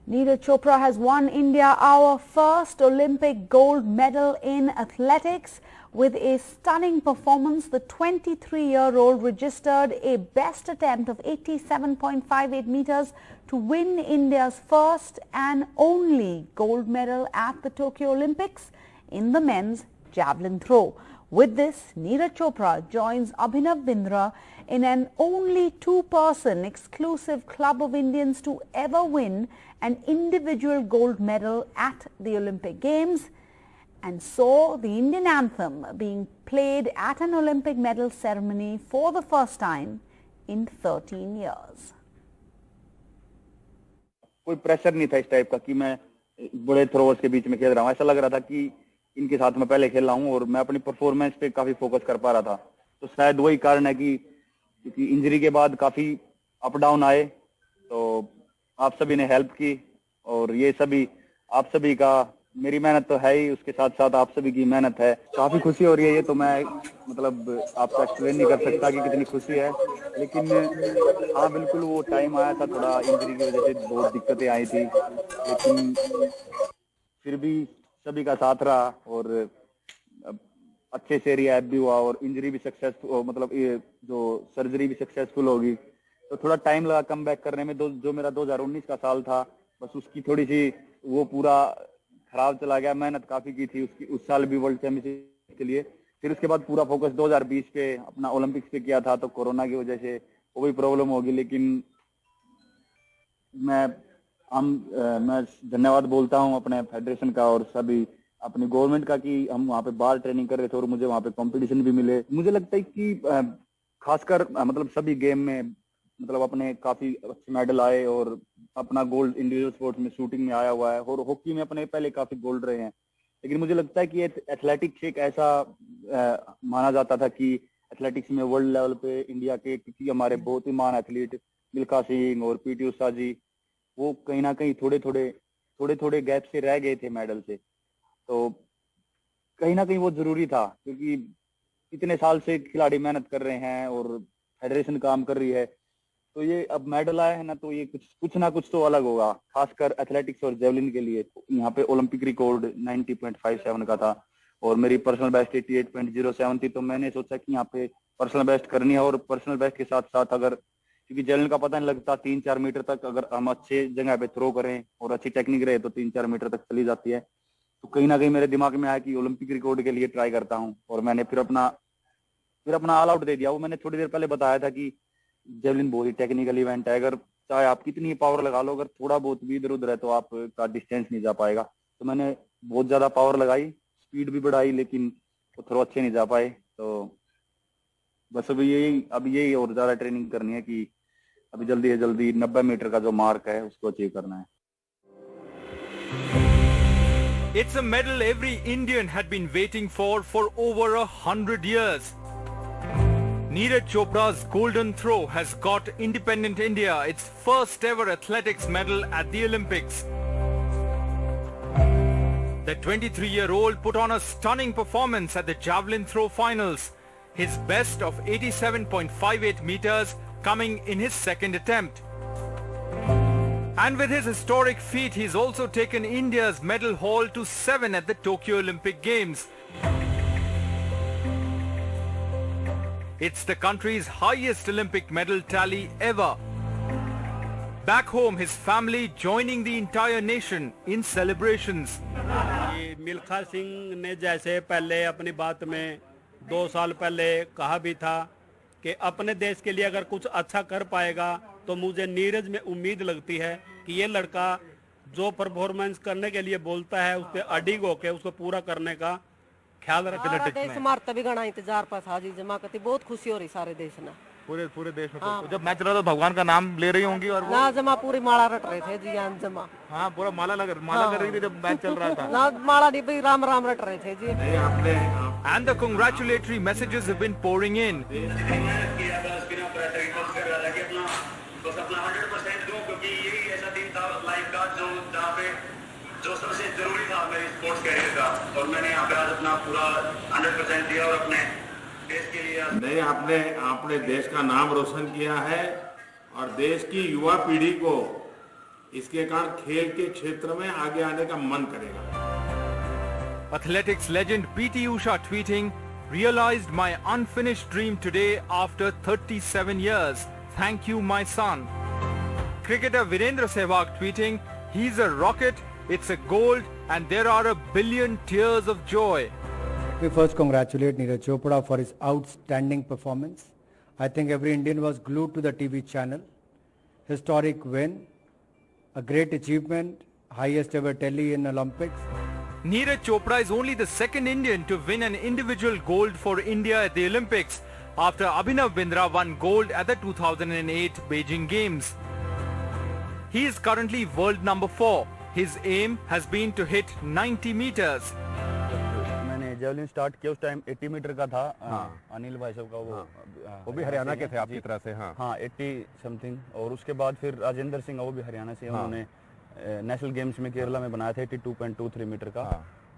Neeraj Chopra has won India our first Olympic gold medal in athletics. With a stunning performance, the 23-year-old registered a best attempt of 87.58 meters to win India's first and only gold medal at the Tokyo Olympics in the men's javelin throw. With this, Neeraj Chopra joins Abhinav Bindra in an only two-person exclusive club of Indians to ever win an individual gold medal at the Olympic Games, and saw the Indian anthem being played at an Olympic medal ceremony for the first time in 13 years. कोई pressure नहीं था इस type का कि मैं बड़े throwers के बीच में खेल रहा हूँ। ऐसा लग रहा था कि इनके साथ मैं पहले खेल रहा हूँ और मैं अपनी परफॉर्मेंस पे काफी फोकस कर पा रहा था। तो शायद वही कारण है कि क्योंकि इंजरी के बाद काफी अप डाउन आए, तो आप सभी ने हेल्प की और ये सभी आप सभी का, मेरी मेहनत तो है ही, उसके साथ साथ आप सभी की मेहनत है। काफी खुशी हो रही है। ये तो मैं मतलब आपको एक्सप्लेन नहीं कर सकता कि कितनी खुशी है, लेकिन हाँ बिल्कुल वो टाइम आया था, थोड़ा इंजरी की वजह से बहुत दिक्कतें आई थी, लेकिन फिर भी सभी का साथ रहा और अच्छे से रिहैब भी हुआ और इंजरी भी सक्सेसफुल, मतलब ये जो सर्जरी भी सक्सेसफुल होगी। तो थोड़ा टाइम लगा कम बैक करने में। जो मेरा 2019 का साल था, बस उसकी थोड़ी सी वो पूरा खराब चला गया। मेहनत काफी की थी उसकी, उस साल भी वर्ल्ड चैंपियनशिप के लिए। फिर उसके बाद पूरा फोकस 2020 पे अपना ओलंपिक्स पे किया था, तो कोरोना की वजह से वो भी प्रॉब्लम होगी। लेकिन मैं धन्यवाद बोलता हूँ अपने फेडरेशन का और सभी अपनी गवर्नमेंट का कि हम वहाँ पे बाहर ट्रेनिंग कर रहे थे और मुझे वहाँ पे कंपटीशन भी मिले। मुझे लगता है कि खासकर मतलब सभी गेम में मतलब अपने काफी अच्छे मेडल आए और अपना गोल्ड इंडिविजुअल स्पोर्ट्स में शूटिंग में आया हुआ है और हॉकी में अपने पहले काफी गोल्ड रहे हैं। लेकिन मुझे लगता है कि एथलेटिक्स एक ऐसा माना जाता था कि एथलेटिक्स में वर्ल्ड लेवल पे इंडिया के क्योंकि हमारे बहुत ही महान एथलीट मिल्खा सिंह और पीटी उषा जी, वो कहीं ना कहीं थोड़े थोड़े गैप से रह गए थे मेडल से। तो कहीं ना कहीं वो जरूरी था क्योंकि इतने साल से खिलाड़ी मेहनत कर रहे हैं और फेडरेशन काम कर रही है, तो ये अब मेडल आया है ना, तो ये कुछ ना कुछ तो अलग होगा, खासकर एथलेटिक्स और जेवलिन के लिए। यहाँ पे ओलंपिक रिकॉर्ड 90.57 का था और मेरी पर्सनल बेस्ट 88.07 थी। तो मैंने सोचा कि यहाँ पे पर्सनल बेस्ट करनी है और पर्सनल बेस्ट के साथ साथ अगर, क्योंकि जेवलिन का पता नहीं लगता, 3-4 मीटर तक अगर हम अच्छे जगह पे थ्रो करें और अच्छी टेक्निक रहे तो 3-4 मीटर तक चली जाती है। तो कहीं ना कहीं मेरे दिमाग में आया कि ओलंपिक रिकॉर्ड के लिए ट्राई करता हूँ और मैंने फिर अपना ऑल आउट दे दिया। वो मैंने थोड़ी देर पहले बताया था कि जेवलिन बहुत ही टेक्निकल इवेंट है। अगर चाहे आप कितनी पावर लगा लो, अगर थोड़ा बहुत भी इधर उधर है तो आपका डिस्टेंस नहीं जा पाएगा। तो मैंने बहुत ज्यादा पावर लगाई, स्पीड भी बढ़ाई, लेकिन वो थोड़ा अच्छे नहीं जा पाए। तो बस अभी यही और ज्यादा ट्रेनिंग करनी है कि अभी जल्दी से जल्दी 90 मीटर का जो मार्क है उसको अचीव करना है। It's a medal every Indian had been waiting for over 100 years. Neeraj Chopra's golden throw has got independent India its first ever athletics medal at the Olympics. The 23-year-old put on a stunning performance at the javelin throw finals, his best of 87.58 meters coming in his second attempt. And with his historic feat, he's also taken India's medal haul to 7 at the Tokyo Olympic Games. It's the country's highest Olympic medal tally ever. Back home, his family joining the entire nation in celebrations. Milkha Singh ने जैसे पहले अपनी बात में 2 साल पहले कहा भी था कि अपने देश के लिए अगर कुछ अच्छा कर पाएगा, तो मुझे नीरज में उम्मीद लगती है कि ये लड़का जो परफॉर्मेंस करने के लिए बोलता है उस पर अडिग होकर उसको पूरा करने का ख्याल रखना। देश मारता भी घना इंतजार पर था जी, जमा करती बहुत खुशी हो रही सारे देश में, पूरे देश में। हाँ। तो जब मैच रहा तो भगवान का नाम ले रही होंगी और ना जमा पूरी माला रट रहे थे जी, जमा। हाँ, पूरा माला कर रही थी जब मैच चल रहा था। ना माला नहीं भाई, राम राम रट रहे थे जी। And the congratulatory messages have been pouring in. जो सबसे जरूरी था मेरी स्पोर्ट्स कैरियर का, और मैंने यहाँ पे आज अपना पूरा 100% दिया और अपने देश के लिए। नहीं, आपने देश का नाम रोशन किया है और देश की युवा पीढ़ी को इसके कारण खेल के क्षेत्र में आगे आने का मन करेगा। Athletics legend PT Usha tweeting, "Realized my unfinished dream today after 37 years. Thank you, my son." Cricketer Virendra Sehwag tweeting, "He's a rocket, it's a gold, and there are a billion tears of joy." We first congratulate Neeraj Chopra for his outstanding performance. I think every Indian was glued to the TV channel. Historic win, a great achievement, highest ever tally in Olympics. Neeraj Chopra is only the second Indian to win an individual gold for India at the Olympics after Abhinav Bindra won gold at the 2008 Beijing Games. He is currently world number 4. His aim has been to hit 90 meters. मैंने javelin start किया उस time 80 metre का था। अनिल भाई साहब का वो भी हरियाणा के थे आपकी तरह से। हाँ 80 समथिंग। और उसके बाद फिर राजेंद्र सिंह वो भी हरियाणा से, उन्होंने नेशनल गेम्स में केरला में बनाया था 82.23 मीटर का।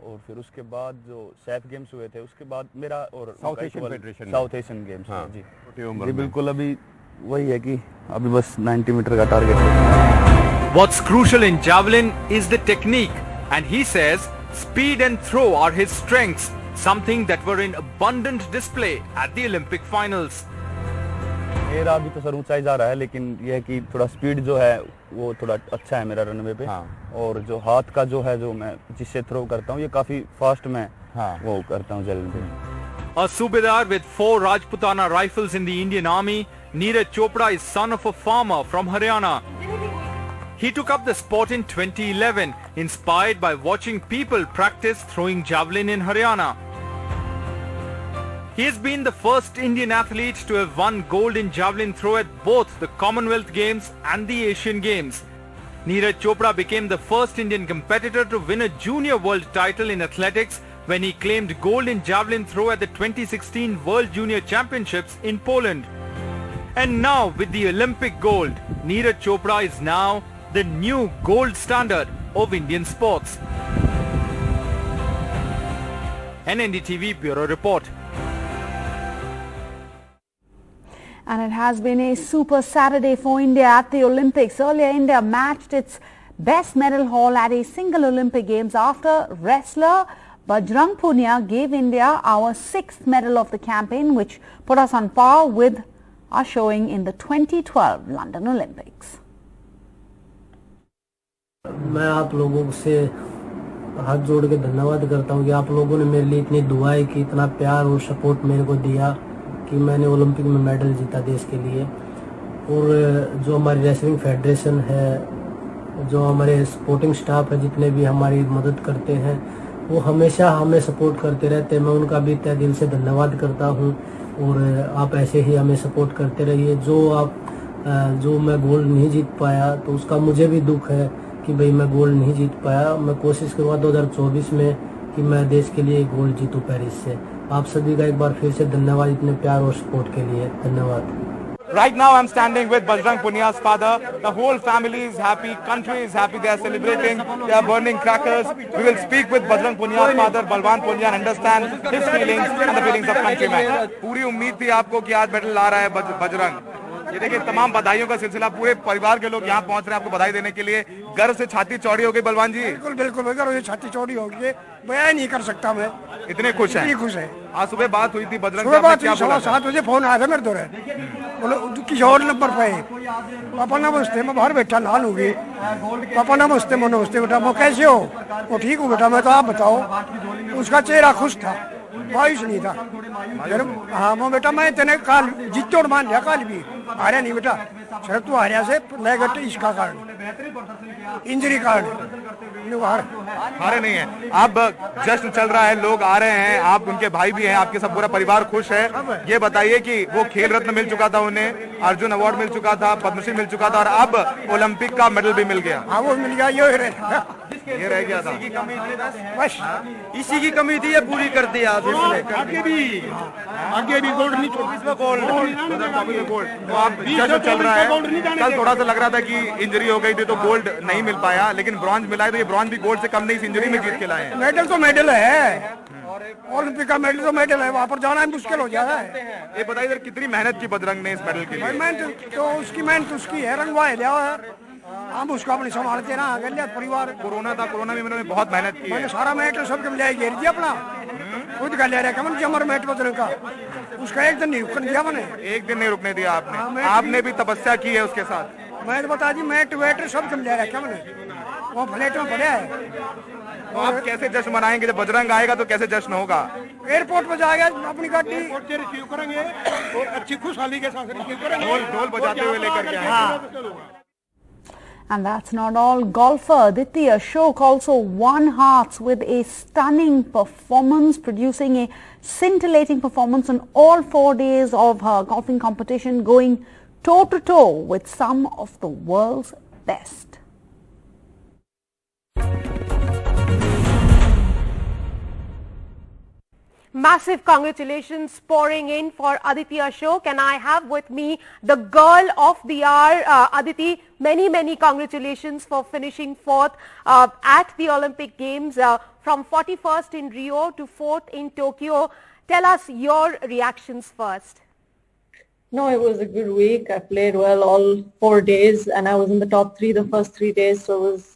और फिर उसके बाद जो सैफ गेम्स हुए थे उसके बाद मेरा और साउथ एशियन गेम्स जी बिल्कुल अभी वही है कि अभी बस 90 मीटर का टारगेट है। What's crucial in javelin is the technique, and he says speed and throw are his strengths, something that were in abundant display at the Olympic finals. मेरा अभी तो सर ऊंचाई जा रहा है, लेकिन यह है कि थोड़ा स्पीड जो है वो थोड़ा अच्छा है मेरा रनवे पे। और जो हाथ का जो है, जो मैं जिससे थ्रो करता हूँ, ये काफी फास्ट मैं वो करता हूँ जेवलिन पे। A Subedar with 4 Rajputana rifles in the Indian Army, Neeraj Chopra is son of a farmer from Haryana. He took up the sport in 2011, inspired by watching people practice throwing javelin in Haryana. He has been the first Indian athlete to have won gold in javelin throw at both the Commonwealth Games and the Asian Games. Neeraj Chopra became the first Indian competitor to win a junior world title in athletics when he claimed gold in javelin throw at the 2016 World Junior Championships in Poland. And now with the Olympic gold, Neeraj Chopra is now the new gold standard of Indian sports. NNDTV Bureau Report. And it has been a super Saturday for India at the Olympics. Earlier, India matched its best medal haul at a single Olympic Games after wrestler Bajrang Punia gave India our 6th medal of the campaign, which put us on par with our showing in the 2012 London Olympics. मैं आप लोगों से हाथ जोड़ के धन्यवाद करता हूँ कि आप लोगों ने मेरे लिए इतनी दुआएं की, इतना प्यार और सपोर्ट मेरे को दिया कि मैंने ओलंपिक में मेडल जीता देश के लिए। और जो हमारी रेसलिंग फेडरेशन है, जो हमारे सपोर्टिंग स्टाफ है, जितने भी हमारी मदद करते हैं, वो हमेशा हमें सपोर्ट करते रहते हैं। मैं उनका भी तहे दिल से धन्यवाद करता हूँ। और आप ऐसे ही हमें सपोर्ट करते रहिए। जो मैं गोल्ड नहीं जीत पाया तो उसका मुझे भी दुख है कि भाई मैं गोल्ड नहीं जीत पाया। मैं कोशिश करूँगा 2024 में कि मैं देश के लिए गोल्ड जीतूं पेरिस से। आप सभी का एक बार फिर से धन्यवाद इतने प्यार और सपोर्ट के लिए। धन्यवाद। Right now I'm standing with Bajrang Punia's father. The whole family is happy, country is happy, they are celebrating, they are burning crackers. We will speak with Bajrang Punia's father, Balwan Punia, and understand his feelings and the feelings of countrymen. पूरी उम्मीद थी आपको कि आज medal ला रहा है बजरंग। ये देखिए तमाम बधाइयों का सिलसिला, पूरे परिवार के लोग यहाँ पहुँच रहे हैं आपको बधाई देने के लिए। गर्व से छाती चौड़ी हो गई बलवान जी? बिल्कुल बिल्कुल, गर्व से छाती चौड़ी हो गई, बयान नहीं कर सकता मैं, इतने खुश हैं। खुश है। आज सुबह बात हुई थी बजरंग से, बात 7 बजे फोन आया था मेरे दौरे, बोलो किशोर नंबर पे पापा नमस्ते, मैं बाहर बैठा लाल हो गई, पापा नमस्ते नमस्ते बेटा, मैं कैसे हो? वो ठीक हूँ बेटा, मैं तो आप बताओ। उसका चेहरा खुश था, बारिश नहीं था। हाँ वो बेटा मैं तेने काल जीतोड़ मान लिया, काल भी हारा नहीं बेटा, सर तू हारिया से लेकर इसका कारण इंजरी कारण हारे नहीं है। अब जश्न चल रहा है, लोग आ रहे हैं, आप उनके भाई भी हैं, आपके सब पूरा परिवार खुश है। ये बताइए कि वो खेल रत्न मिल चुका था उन्हें, अर्जुन अवार्ड मिल चुका था, पद्मश्री मिल चुका था, और अब ओलंपिक का मेडल भी मिल गया। हाँ वो मिल गया, ये रह गया था, बस इसी की कमी थी, ये पूरी कर दी आज। आगे भी गोल्ड नहीं, 24 में गोल्ड। तो आप जश्न चल रहा है। कल थोड़ा सा लग रहा था कि इंजरी हो गई थी तो गोल्ड नहीं मिल पाया, लेकिन ब्रॉन्ज मिला है, तो ये ब्रॉन्ज भी गोल्ड से कम नहीं, इंजरी में जीत के लाए हैं। मेडल तो मेडल है, ओलंपिक का मेडल तो मेडल है, वहाँ पर जाना मुश्किल हो जाता है। ये बताइए कितनी मेहनत की बजरंग ने इस मेडल के लिए? मेहनत तो उसकी है, रंगवा लिया है, हम उसको अपने संभालते ना गले परिवार। कोरोना था, कोरोना में मैंने बहुत मेहनत की है। मैंने सारा मैट सबके मिलाया घेर दिया अपना, खुद का ले रहा कमन जमर मैट बदलने का, उसका एक दिन नहीं रुकने दिया मैंने। एक दिन नहीं रुकने दिया आपने। आपने भी तपस्या की है उसके साथ। मैं तो बता दी मैट वेट सब कम ले रहा मैंने, वो फ्लैट में पड़ा है। तो आप कैसे जश्न मनाएंगे जब बजरंग आएगा? तो कैसे जश्न होगा? एयरपोर्ट पर जाएगा अपनी गाड़ी रिसीव करेंगे और अच्छी खुशहाली के साथ रिसीव करेंगे, ढोल बजाते हुए लेकर के आएंगे। And that's not all. Golfer Aditya Ashok also won hearts with a stunning performance, producing a scintillating performance on all 4 days of her golfing competition, going toe-to-toe with some of the world's best. Massive congratulations pouring in for Aditi Ashok, and I have with me the girl of the hour, Aditi. Many congratulations for finishing 4th at the Olympic Games, from 41st in Rio to 4th in Tokyo. Tell us your reactions first. No, it was a good week. I played well all 4 days, and I was in the top 3 the first 3 days, so it was,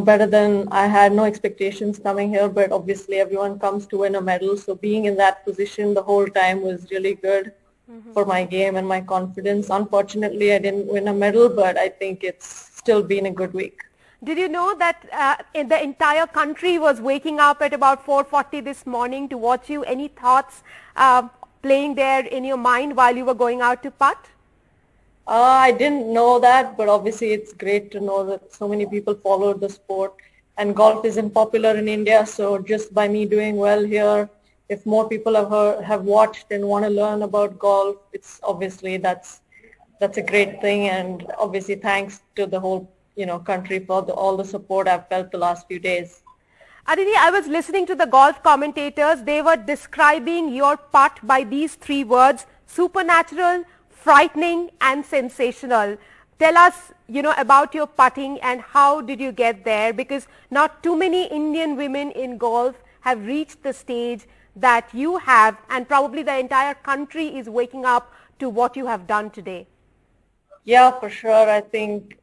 better than I had. No expectations coming here, but obviously everyone comes to win a medal. So being in that position the whole time was really good for my game and my confidence. Unfortunately, I didn't win a medal, but I think it's still been a good week. Did you know that the entire country was waking up at about 4:40 this morning to watch you? Any thoughts playing there in your mind while you were going out to putt? I didn't know that, but obviously it's great to know that so many people followed the sport, and golf isn't popular in India, so just by me doing well here, if more people have watched and want to learn about golf, it's obviously that's a great thing, and obviously thanks to the whole country for all the support I've felt the last few days. Aditi, I was listening to the golf commentators. They were describing your putt by these 3 words: supernatural, frightening and sensational. Tell us, about your putting and how did you get there, because not too many Indian women in golf have reached the stage that you have, and probably the entire country is waking up to what you have done today. Yeah, for sure. I think,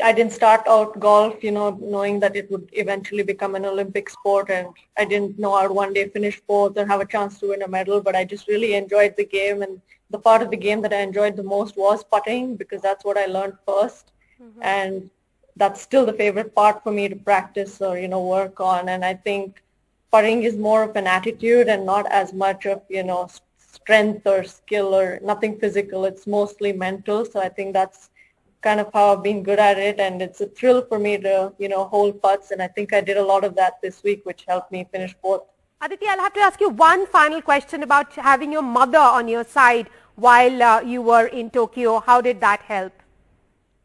I didn't start out golf, knowing that it would eventually become an Olympic sport, and I didn't know I'd one day finish 4th and have a chance to win a medal, but I just really enjoyed the game, and the part of the game that I enjoyed the most was putting, because that's what I learned first, and that's still the favorite part for me to practice or, work on, and I think putting is more of an attitude and not as much of, strength or skill or nothing physical. It's mostly mental, so I think that's kind of how I've been good at it, and it's a thrill for me to, hold putts, and I think I did a lot of that this week, which helped me finish 4th. Aditi, I'll have to ask you one final question about having your mother on your side while you were in Tokyo. How did that help?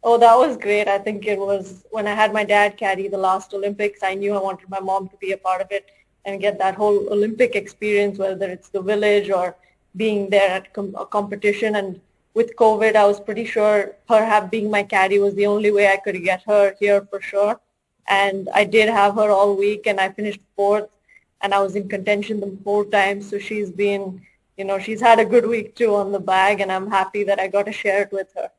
Oh, that was great. I think it was when I had my dad caddy the last Olympics, I knew I wanted my mom to be a part of it and get that whole Olympic experience, whether it's the village or being there at a competition. And with COVID, I was pretty sure her being my caddy was the only way I could get her here for sure. And I did have her all week, and I finished 4th, and I was in contention the whole time. So she's been, she's had a good week too on the bag, and I'm happy that I got to share it with her.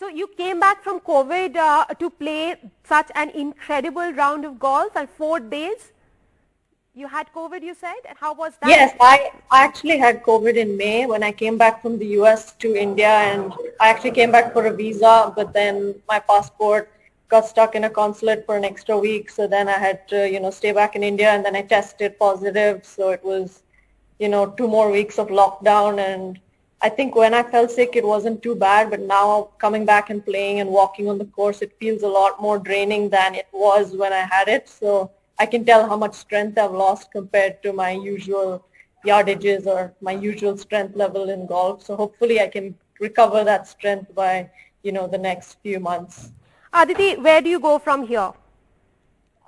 So you came back from COVID to play such an incredible round of golf, and 4 days. You had COVID, you said? And how was that? Yes, I actually had COVID in May when I came back from the US to India, and I actually came back for a visa, but then my passport got stuck in a consulate for an extra week, so then I had to, stay back in India, and then I tested positive, so it was, 2 more weeks of lockdown, and I think when I felt sick, it wasn't too bad, but now coming back and playing and walking on the course, it feels a lot more draining than it was when I had it, so I can tell how much strength I've lost compared to my usual yardages or my usual strength level in golf. So hopefully I can recover that strength by, the next few months. Aditi, where do you go from here?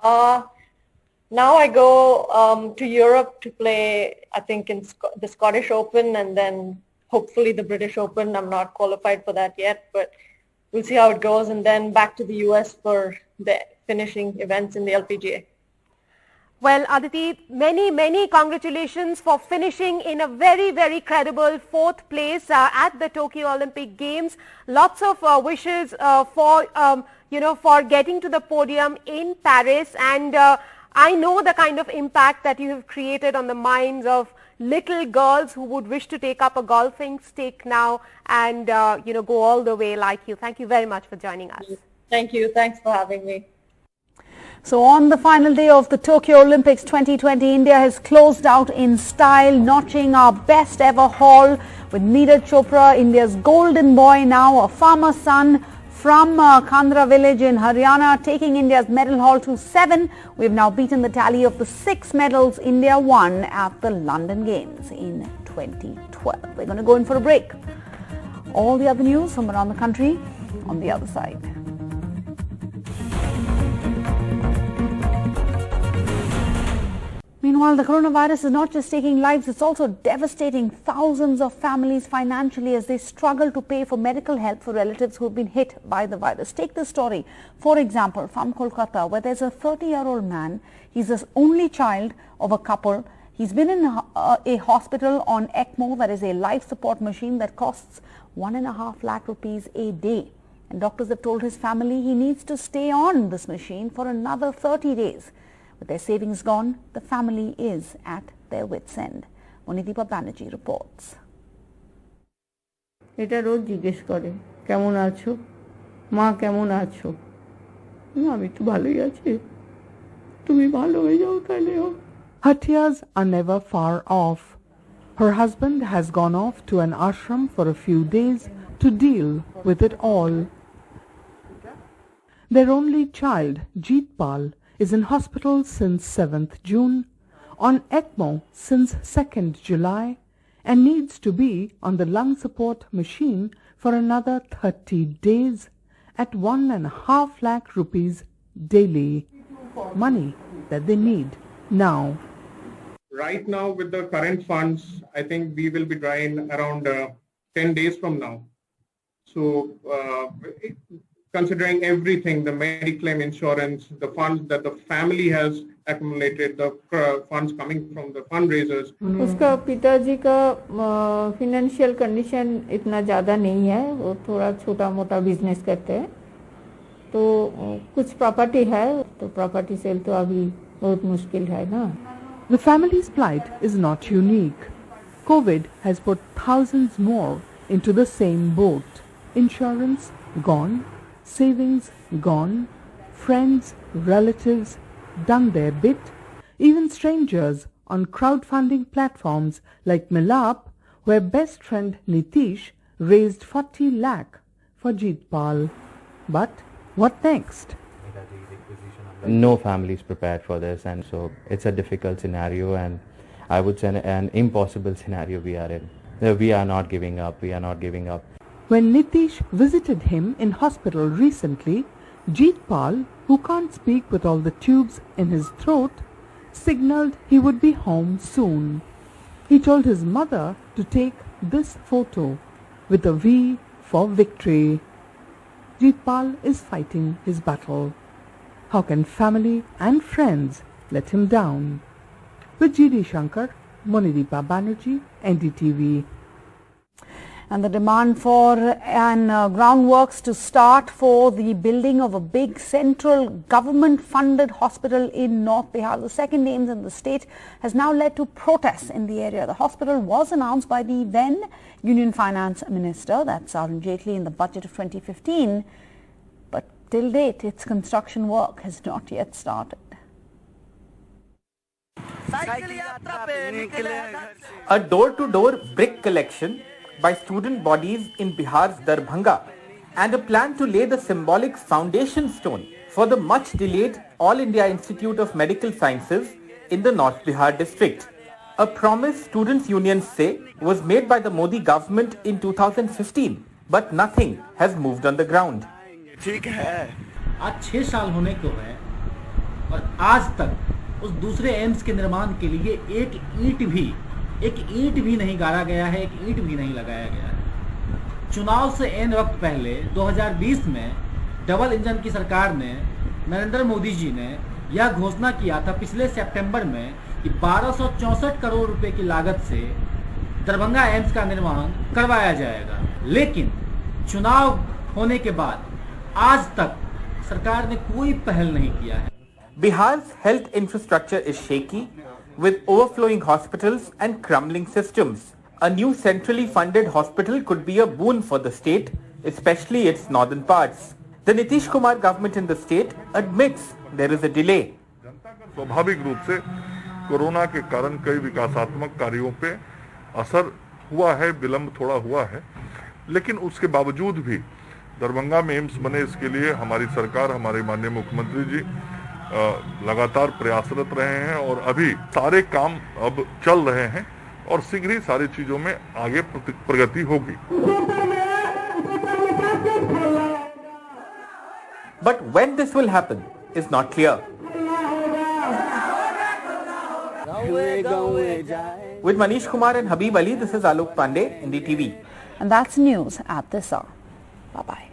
Now I go to Europe to play, I think, in the Scottish Open, and then hopefully the British Open. I'm not qualified for that yet, but we'll see how it goes, and then back to the US for the finishing events in the LPGA. Well, Aditi, many congratulations for finishing in a very credible 4th place at the Tokyo Olympic Games. Lots of wishes for getting to the podium in Paris, and I know the kind of impact that you have created on the minds of little girls who would wish to take up a golfing stick now and go all the way like you. Thank you very much for joining us. Thank you. Thanks for having me. So on the final day of the Tokyo Olympics 2020, India has closed out in style, notching our best ever haul with Neeraj Chopra, India's golden boy, now a farmer's son from Khandra village in Haryana, taking India's medal haul to 7. We've now beaten the tally of the 6 medals India won at the London Games in 2012. We're going to go in for a break. All the other news from around the country on the other side. Meanwhile, the coronavirus is not just taking lives, it's also devastating thousands of families financially as they struggle to pay for medical help for relatives who have been hit by the virus. Take this story, for example, from Kolkata, where there's a 30-year-old man. He's the only child of a couple. He's been in a hospital on ECMO, that is a life support machine that costs 1.5 lakh rupees a day. And doctors have told his family he needs to stay on this machine for another 30 days. With their savings gone, the family is at their wits' end. Monideepa Banerjee reports. এটা রোজ জিজ্ঞেস করে কেমন আছো মা কেমন আছো আমি তো ভালোই আছি তুমি ভালো হয়ে যাও তাহলে Her tears are never far off. Her husband has gone off to an ashram for a few days to deal with it all. Their only child, Jeetpal, is in hospital since 7th June, on ECMO since 2nd July, and needs to be on the lung support machine for another 30 days at 1.5 lakh rupees daily. Money that they need now. Right now, with the current funds, I think we will be drying around 10 days from now. So, considering everything, the Mediclaim insurance, the funds that the family has accumulated, the funds coming from the fundraisers. उसका पिताजी का financial condition इतना ज़्यादा नहीं है, वो थोड़ा छोटा मोटा बिजनेस करते हैं, तो कुछ प्रॉपर्टी है, तो प्रॉपर्टी सेल तो अभी बहुत मुश्किल है ना. The family's plight is not unique. COVID has put thousands more into the same boat. Insurance gone. Savings gone, friends, relatives done their bit, even strangers on crowdfunding platforms like Milap, where best friend Nitish raised 40 lakh for Jeetpal. But what next? No family is prepared for this, and so it's a difficult scenario, and I would say an impossible scenario we are in. We are not giving up. We are not giving up. When Nitish visited him in hospital recently, Jeetpal, who can't speak with all the tubes in his throat, signaled he would be home soon. He told his mother to take this photo with a V for victory. Jeetpal is fighting his battle. How can family and friends let him down? With G.D. Shankar, Monideepa Banerjee, NDTV. And the demand for groundworks to start for the building of a big central government-funded hospital in North Bihar, the second names in the state, has now led to protests in the area. The hospital was announced by the then Union Finance Minister, that's Arun Jaitley, in the budget of 2015. But till date, its construction work has not yet started. A door-to-door brick collection by student bodies in Bihar's Darbhanga, and a plan to lay the symbolic foundation stone for the much-delayed All India Institute of Medical Sciences in the North Bihar district. A promise students' unions say was made by the Modi government in 2015, but nothing has moved on the ground. आज 6 साल होने को है और आज तक उस दूसरे एम्स के निर्माण के लिए एक ईंट भी नहीं गाड़ा गया है, एक ईंट भी नहीं लगाया गया है. चुनाव से एन वक्त पहले 2020 में डबल इंजन की सरकार ने, नरेंद्र मोदी जी ने यह घोषणा किया था पिछले सितंबर में कि 1264 करोड़ रुपए की लागत से दरभंगा एम्स का निर्माण करवाया जाएगा, लेकिन चुनाव होने के बाद आज तक सरकार ने कोई पहल नहीं किया है। Bihar's health infrastructure is shaky, with overflowing hospitals and crumbling systems. A new centrally funded hospital could be a boon for the state, especially its northern parts. The Nitish Kumar government in the state admits there is a delay. स्वाभाविक रूप से corona के कारण कई विकासात्मक कार्यों पे असर हुआ है, विलंब थोड़ा हुआ है, लेकिन उसके बावजूद भी दरभंगा में एम्स बने, इसके लिए हमारी सरकार, हमारे माननीय मुख्यमंत्री जी लगातार प्रयासरत रहे हैं और अभी सारे काम अब चल रहे हैं और शीघ्र ही सारी चीजों में आगे प्रगति होगी। But when this will happen is not clear. With Manish Kumar and Habib Ali, this is Alok Pandey, NDTV. And that's news at this hour. Bye-bye.